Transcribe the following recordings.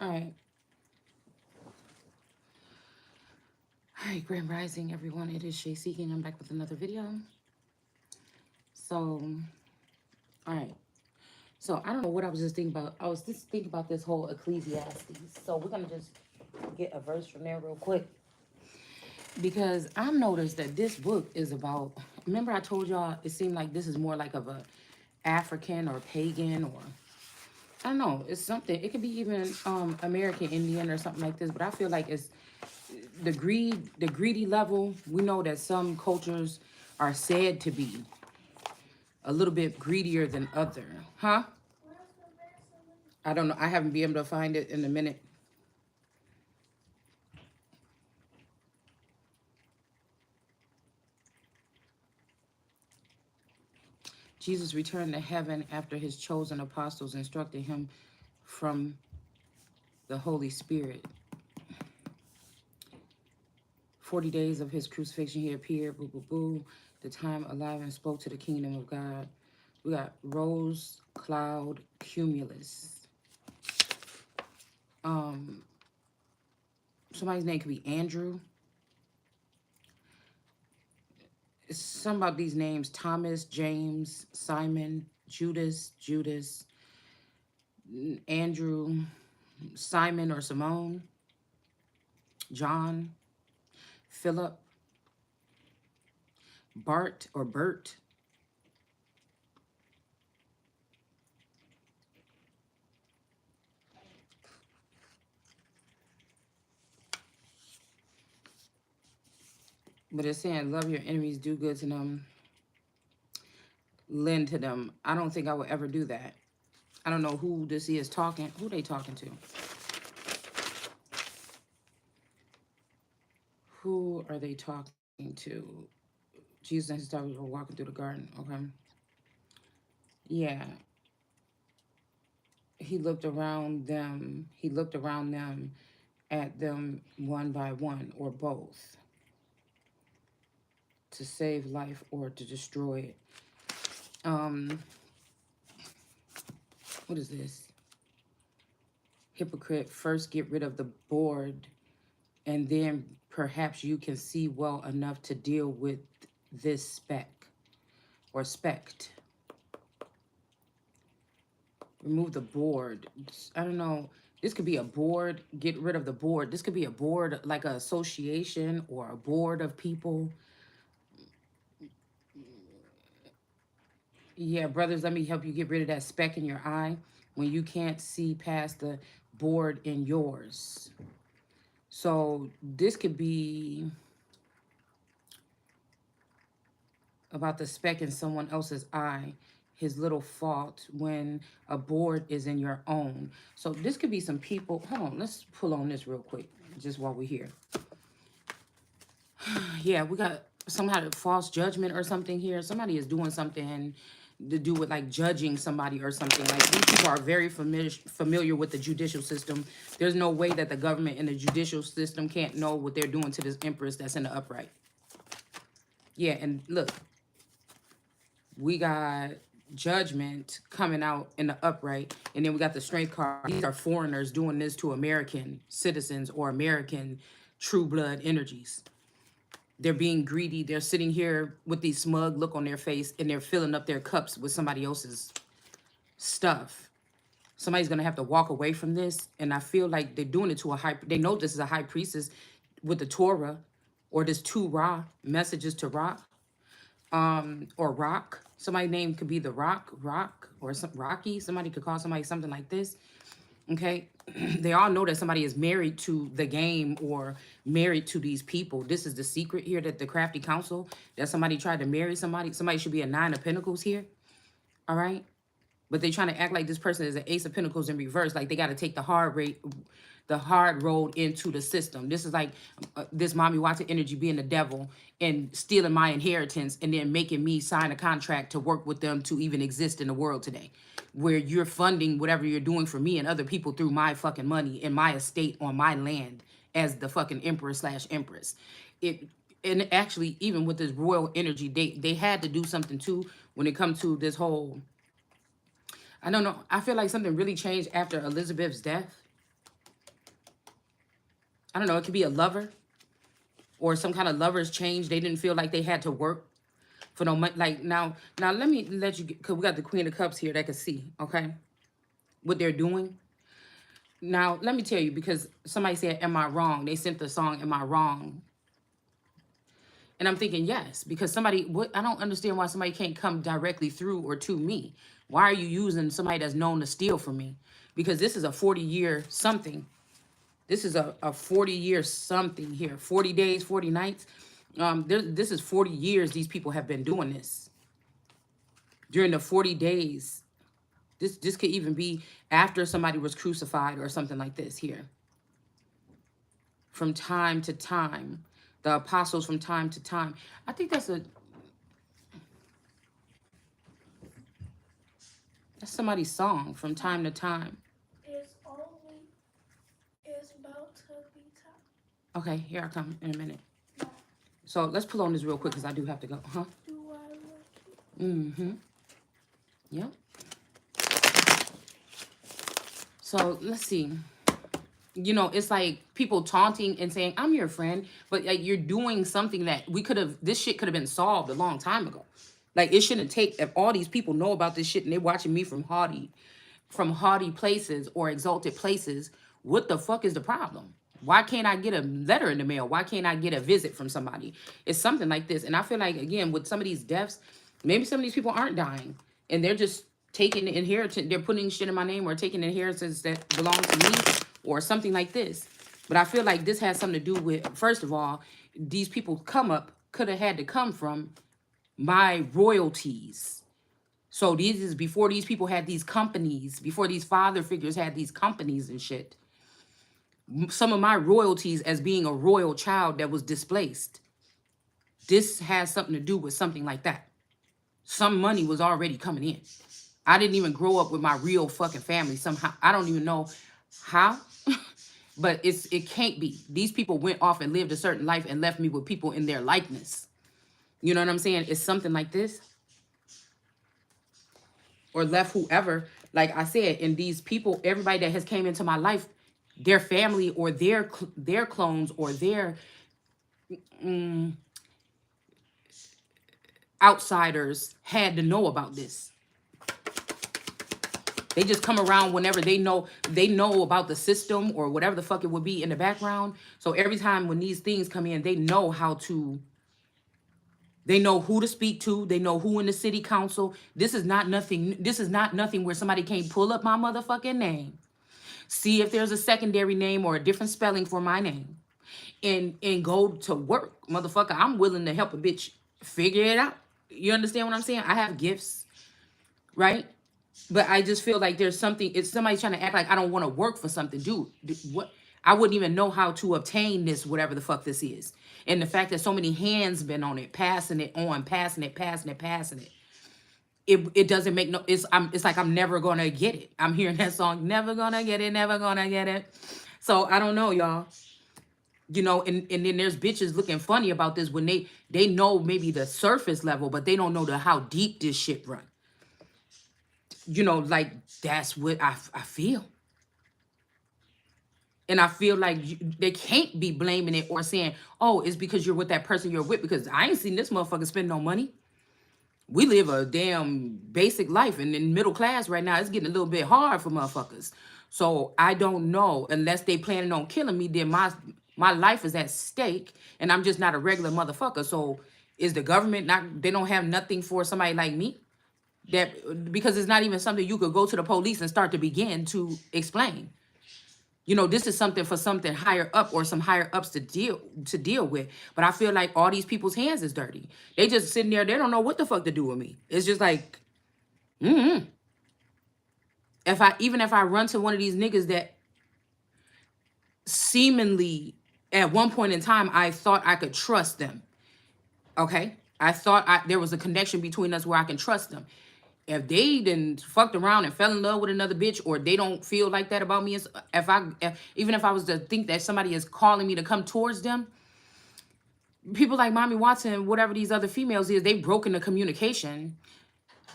All right. All right, Grand Rising, everyone. It is Shay Seeking. I'm back with another video. So, all right. So, I don't know what I was just thinking about. I was just thinking about this whole Ecclesiastes. So, we're going to just get a verse from there real quick. Because I've noticed that this book is about, remember I told y'all it seemed like this is more like of a African or pagan or, I don't know, it's something. It could be even American Indian or something like this. But I feel like it's the greedy level. We know that some cultures are said to be a little bit greedier than other. Huh? I don't know. I haven't been able to find it in a minute. Jesus returned to heaven after his chosen apostles instructed him from the Holy Spirit. 40 days of his crucifixion, he appeared, boo, boo, boo, the time alive and spoke to the kingdom of God. We got rose, cloud, cumulus. Somebody's name could be Andrew. It's some about these names: Thomas, James, Simon, Judas, Andrew, Simon or Simone, John, Philip, Bart or Bert. But it's saying, love your enemies, do good to them, lend to them. I don't think I would ever do that. I don't know who this is talking. Who they talking to? Who are they talking to? Jesus and his disciples were walking through the garden. Okay. Yeah. He looked around them. He looked around them at them one by one or both, to save life or to destroy it. What is this? Hypocrite, first get rid of the board, and then perhaps you can see well enough to deal with this speck or spect. Remove the board. I don't know. This could be a board. Get rid of the board. This could be a board like an association or a board of people. Yeah, brothers, let me help you get rid of that speck in your eye when you can't see past the board in yours. So this could be about the speck in someone else's eye, his little fault when a board is in your own. So this could be some people. Hold on, let's pull on this real quick, just while we're here. Yeah, we got some kind of false judgment or something here. Somebody is doing something to do with like judging somebody or something. Like these people are very familiar with the judicial system. There's no way that the government and the judicial system can't know what they're doing to this empress that's in the upright. Yeah, and look, we got judgment coming out in the upright, and then we got the strength card. These are foreigners doing this to American citizens or American true blood energies. They're being greedy. They're sitting here with these smug look on their face, and they're filling up their cups with somebody else's stuff. Somebody's going to have to walk away from this, and I feel like they're doing it to a high... They know this is a high priestess with the Torah, or this to Ra, messages to Ra, or Rock. Somebody's name could be the Rock, or some Rocky. Somebody could call somebody something like this. Okay, they all know that somebody is married to the game or married to these people. This is the secret here, that the crafty counsel, that somebody tried to marry somebody. Somebody should be a 9 of Pentacles here. All right. But they trying to act like this person is an Ace of Pentacles in reverse. Like they got to take the hard road into the system. This is like this Mommy Watson energy being the devil and stealing my inheritance and then making me sign a contract to work with them to even exist in the world today, where you're funding whatever you're doing for me and other people through my fucking money in my estate on my land as the fucking emperor/empress. And actually, even with this royal energy, they had to do something too when it comes to this whole... I don't know. I feel like something really changed after Elizabeth's death. I don't know, it could be a lover or some kind of lover's change. They didn't feel like they had to work for no money. Like now let me let you get, because we got the Queen of Cups here that can see, okay, what they're doing. Now, let me tell you, because somebody said, am I wrong? They sent the song, Am I Wrong? And I'm thinking, yes, because I don't understand why somebody can't come directly through or to me. Why are you using somebody that's known to steal from me? Because this is a 40-year something. This is a 40-year something here. 40 days, 40 nights. This is 40 years these people have been doing this. During the 40 days, this could even be after somebody was crucified or something like this here. From time to time. The apostles from time to time. I think that's somebody's song, From Time to Time. It's about to be time. Okay, here I come in a minute. So let's pull on this real quick because I do have to go. Huh? Do I look it? Mm-hmm. Yep. So let's see. You know, it's like people taunting and saying, I'm your friend, but like you're doing something that this shit could have been solved a long time ago. Like it shouldn't take, if all these people know about this shit and they're watching me from haughty places or exalted places, what the fuck is the problem? Why can't I get a letter in the mail? Why can't I get a visit from somebody? It's something like this. And I feel like, again, with some of these deaths, maybe some of these people aren't dying and they're just taking inheritance. They're putting shit in my name or taking inheritance that belongs to me or something like this. But I feel like this has something to do with, first of all, these people could have had to come from my royalties. So these is before these people had these companies, before these father figures had these companies and shit. Some of my royalties as being a royal child that was displaced. This has something to do with something like that. Some money was already coming in. I didn't even grow up with my real fucking family somehow. I don't even know how, but it can't be. These people went off and lived a certain life and left me with people in their likeness. You know what I'm saying? It's something like this. Or left whoever, like I said, and these people, everybody that has came into my life, their family or their clones or their outsiders had to know about this. They just come around whenever they know about the system or whatever the fuck it would be in the background. So every time when these things come in, they know who to speak to. They know who in the city council. This is not nothing where somebody can't pull up my motherfucking name, see if there's a secondary name or a different spelling for my name, and go to work. Motherfucker, I'm willing to help a bitch figure it out. You understand what I'm saying? I have gifts, right? But I just feel like there's something, it's somebody trying to act like I don't want to work for something. Dude, what? I wouldn't even know how to obtain this, whatever the fuck this is. And the fact that so many hands been on it, passing it on, passing it. It doesn't make no, it's like I'm never gonna get it. I'm hearing that song, never gonna get it, never gonna get it. So I don't know, y'all. You know, and then there's bitches looking funny about this when they know maybe the surface level, but they don't know how deep this shit run. You know, like that's what I feel. And I feel like they can't be blaming it or saying, oh, it's because you're with that person you're with, because I ain't seen this motherfucker spend no money. We live a damn basic life, and in middle class right now, it's getting a little bit hard for motherfuckers. So I don't know, unless they planning on killing me, then my life is at stake, and I'm just not a regular motherfucker. So is the government not, they don't have nothing for somebody like me? That, because it's not even something you could go to the police and start to begin to explain. You know, this is something for something higher up or some higher ups to deal with. But I feel like all these people's hands is dirty. They just sitting there, they don't know what the fuck to do with me. It's just like, If I run to one of these niggas that seemingly at one point in time I thought I could trust them. Okay? I thought there was a connection between us where I can trust them. If they done fucked around and fell in love with another bitch, or they don't feel like that about me, even if I was to think that somebody is calling me to come towards them, people like Mommy Watson, whatever these other females is, they've broken the communication.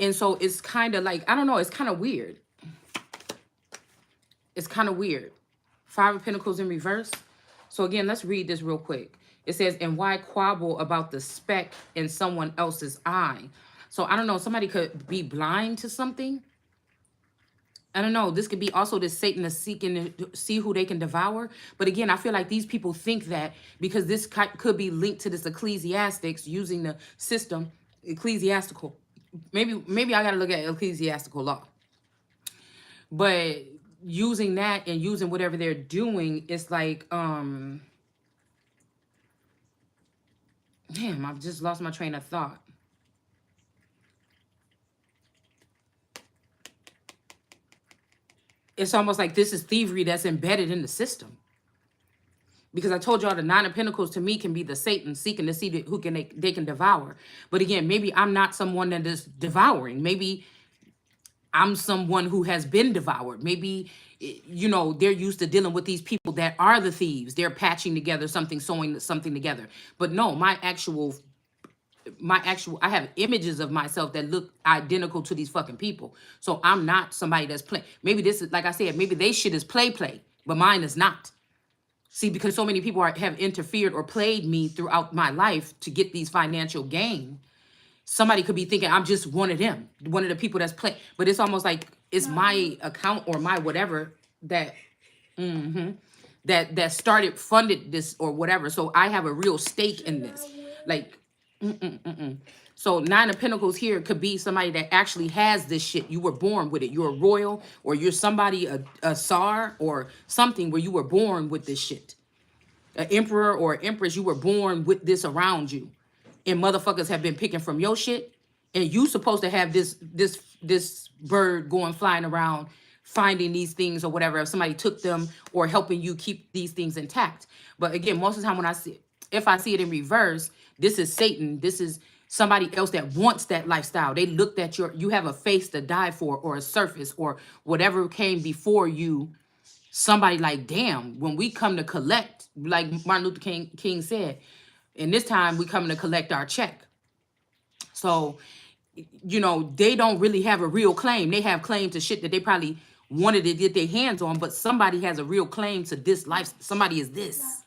And so it's kind of like, I don't know, it's kind of weird. It's kind of weird. 5 of Pentacles in reverse. So again, let's read this real quick. It says, and why quabble about the speck in someone else's eye? So I don't know, somebody could be blind to something. I don't know. This could be also this Satan is seeking to see who they can devour. But again, I feel like these people think that because this could be linked to this ecclesiastics using the system, ecclesiastical. Maybe I got to look at ecclesiastical law. But using that and using whatever they're doing, it's like, damn, I've just lost my train of thought. It's almost like this is thievery that's embedded in the system. Because I told y'all the Nine of Pentacles to me can be the Satan seeking to see who they can devour. But again, maybe I'm not someone that is devouring. Maybe I'm someone who has been devoured. Maybe, you know, they're used to dealing with these people that are the thieves. They're patching together something, sewing something together. But no, my actual, I have images of myself that look identical to these fucking people. So I'm not somebody that's playing. Maybe this is, like I said, maybe they shit is play, but mine is not. See, because so many people have interfered or played me throughout my life to get these financial gain. Somebody could be thinking I'm just one of them, one of the people that's playing. But it's almost like it's my account or my whatever that that started funded this or whatever. So I have a real stake in this. Like, So Nine of Pentacles here could be somebody that actually has this shit. You were born with it. You're a royal, or you're somebody, a Tsar or something where you were born with this shit. An emperor or an empress, you were born with this around you. And motherfuckers have been picking from your shit. And you supposed to have this bird going flying around finding these things or whatever, if somebody took them or helping you keep these things intact. But again, most of the time when I see it, if I see it in reverse, this is Satan. This is somebody else that wants that lifestyle. They looked at you have a face to die for, or a surface, or whatever came before you. Somebody like, damn, when we come to collect, like Martin Luther King said, and this time we coming to collect our check. So, you know, they don't really have a real claim. They have claim to shit that they probably wanted to get their hands on, but somebody has a real claim to this life. Somebody is this.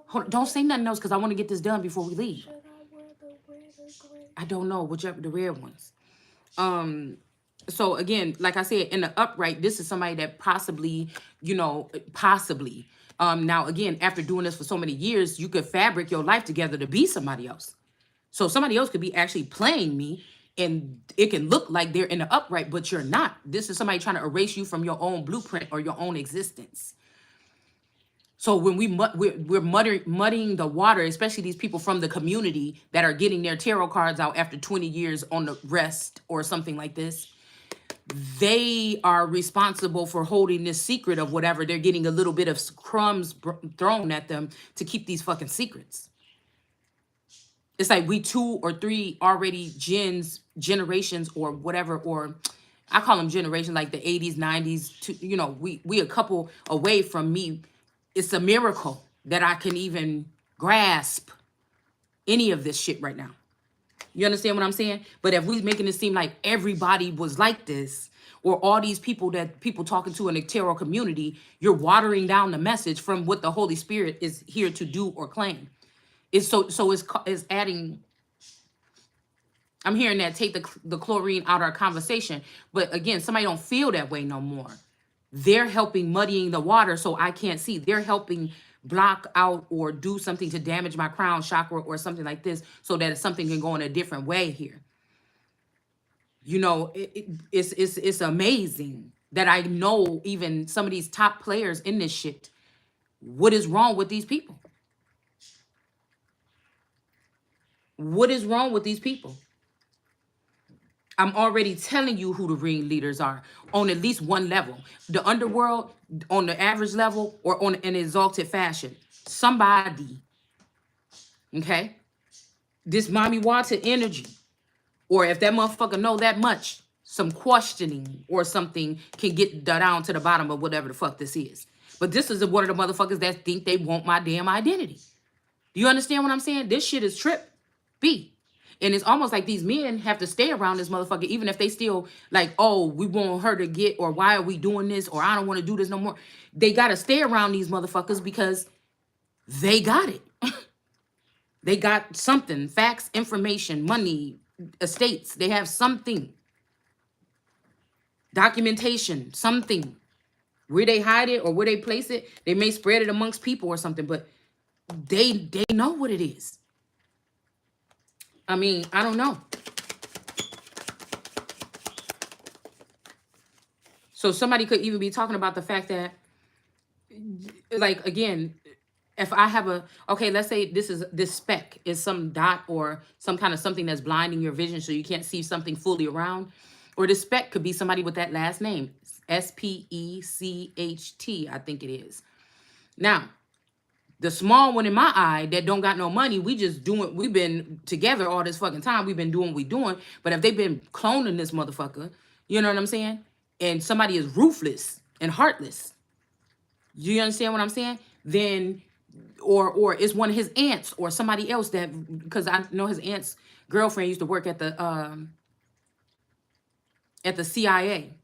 Hold on, don't say nothing else because I want to get this done before we leave. Should I wear the red or gray? I don't know, whichever the red ones. So again, like I said, in the upright, this is somebody that possibly, you know, possibly. Now again, after doing this for so many years, you could fabric your life together to be somebody else. So somebody else could be actually playing me, and it can look like they're in the upright, but you're not. This is somebody trying to erase you from your own blueprint or your own existence. So when we're muddying the water, especially these people from the community that are getting their tarot cards out after 20 years on the rest or something like this, they are responsible for holding this secret of whatever. They're getting a little bit of crumbs thrown at them to keep these fucking secrets. It's like we 2 or 3 already generations or whatever, or I call them generations, like the 80s, 90s, you know, we a couple away from me. It's a miracle that I can even grasp any of this shit right now. You understand what I'm saying? But if we making it seem like everybody was like this, or all these people that people talking to in the tarot community, you're watering down the message from what the Holy Spirit is here to do or claim. It's it's adding. I'm hearing that take the chlorine out of our conversation. But again, somebody don't feel that way no more. They're helping muddying the water so I can't see. They're helping block out or do something to damage my crown chakra or something like this so that something can go in a different way here. You know, it's amazing that I know even some of these top players in this shit. What is wrong with these people? What is wrong with these people? I'm already telling you who the ringleaders are on at least one level. The underworld on the average level or on an exalted fashion. Somebody, okay? This mommy water energy. Or if that motherfucker know that much, some questioning or something can get down to the bottom of whatever the fuck this is. But this is one of the motherfuckers that think they want my damn identity. Do you understand what I'm saying? This shit is trip B. And it's almost like these men have to stay around this motherfucker, even if they still like, oh, we want her to get, or why are we doing this? Or I don't want to do this no more. They got to stay around these motherfuckers because They got it. They got something, facts, information, money, estates. They have something, documentation, something. Where they hide it or where they place it, they may spread it amongst people or something, but they know what it is. I mean, I don't know. So somebody could even be talking about the fact that, like, again, if I have a, okay, let's say this speck is some dot or some kind of something that's blinding your vision so you can't see something fully around, or this speck could be somebody with that last name, Specht, I think it is. Now, the small one in my eye that don't got no money, we've been together all this fucking time. We've been doing what we doing. But if they've been cloning this motherfucker, you know what I'm saying? And somebody is ruthless and heartless. You understand what I'm saying? Then, or it's one of his aunts or somebody else that, because I know his aunt's girlfriend used to work at the CIA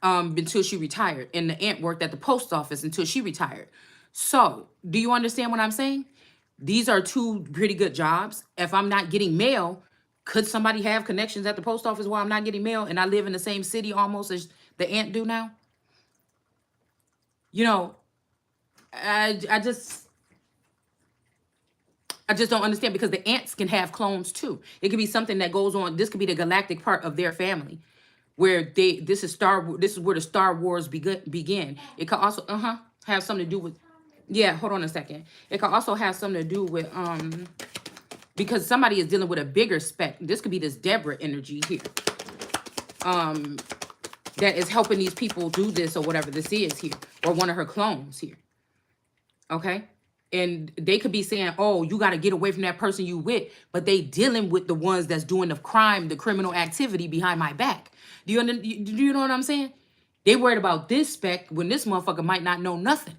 until she retired, and the aunt worked at the post office until she retired. So, do you understand what I'm saying? These are two pretty good jobs. If I'm not getting mail, could somebody have connections at the post office while I'm not getting mail and I live in the same city almost as the aunt do now? You know, I just don't understand, because the ants can have clones too. It could be something that goes on. This could be the galactic part of their family, where this is where the Star Wars begin. It could also have something to do with, yeah, hold on a second. It could also have something to do with because somebody is dealing with a bigger spec. This could be this Deborah energy here. That is helping these people do this or whatever this is here, or one of her clones here. Okay? And they could be saying, oh, you got to get away from that person you with, but they dealing with the ones that's doing the crime, the criminal activity behind my back. Do you know what I'm saying? They worried about this spec when this motherfucker might not know nothing.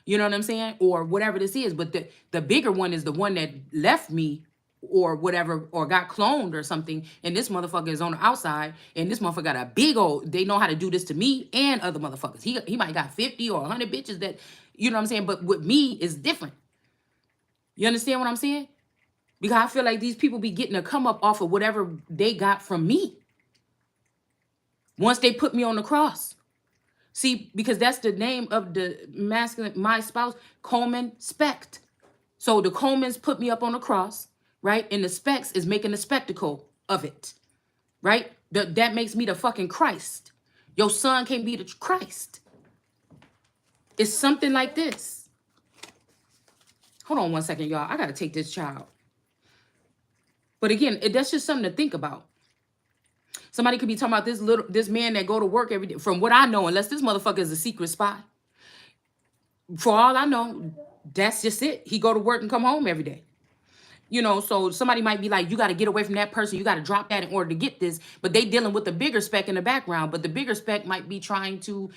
You know what I'm saying? Or whatever this is. But the bigger one is the one that left me or whatever, or got cloned or something. And this motherfucker is on the outside. And this motherfucker got a big old, they know how to do this to me and other motherfuckers. He might got 50 or 100 bitches that, you know what I'm saying? But with me, it's different. You understand what I'm saying? Because I feel like these people be getting a come up off of whatever they got from me. Once they put me on the cross. See, because that's the name of the masculine, my spouse, Coleman Specht. So the Colemans put me up on the cross, right? And the Spechts is making a spectacle of it, right? That makes me the fucking Christ. Your son can't be the Christ. It's something like this. Hold on one second, y'all. I got to take this child. But again, that's just something to think about. Somebody could be talking about this man that go to work every day. From what I know, unless this motherfucker is a secret spy. For all I know, that's just it. He go to work and come home every day. You know, so somebody might be like, you got to get away from that person. You got to drop that in order to get this. But they dealing with the bigger spec in the background. But the bigger spec might be trying to,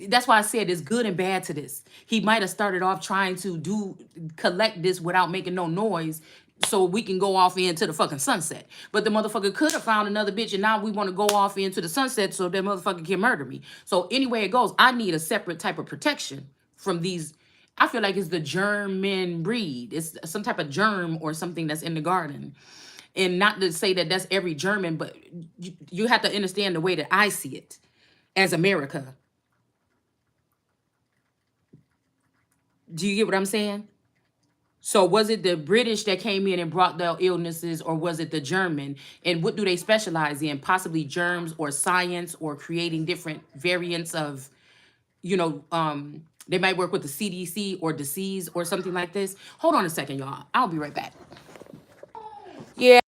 that's why I said it's good and bad to this. He might have started off trying to collect this without making no noise, so we can go off into the fucking sunset. But the motherfucker could have found another bitch, and now we want to go off into the sunset so that motherfucker can murder me. So anyway it goes, I need a separate type of protection from these. I feel like it's the German breed. It's some type of germ or something that's in the garden. And not to say that that's every German, but you have to understand the way that I see it as America. Do you get what I'm saying? So was it the British that came in and brought the illnesses, or was it the German? And what do they specialize in? Possibly germs or science or creating different variants of, you know, they might work with the CDC or disease or something like this. Hold on a second, y'all. I'll be right back. Yeah.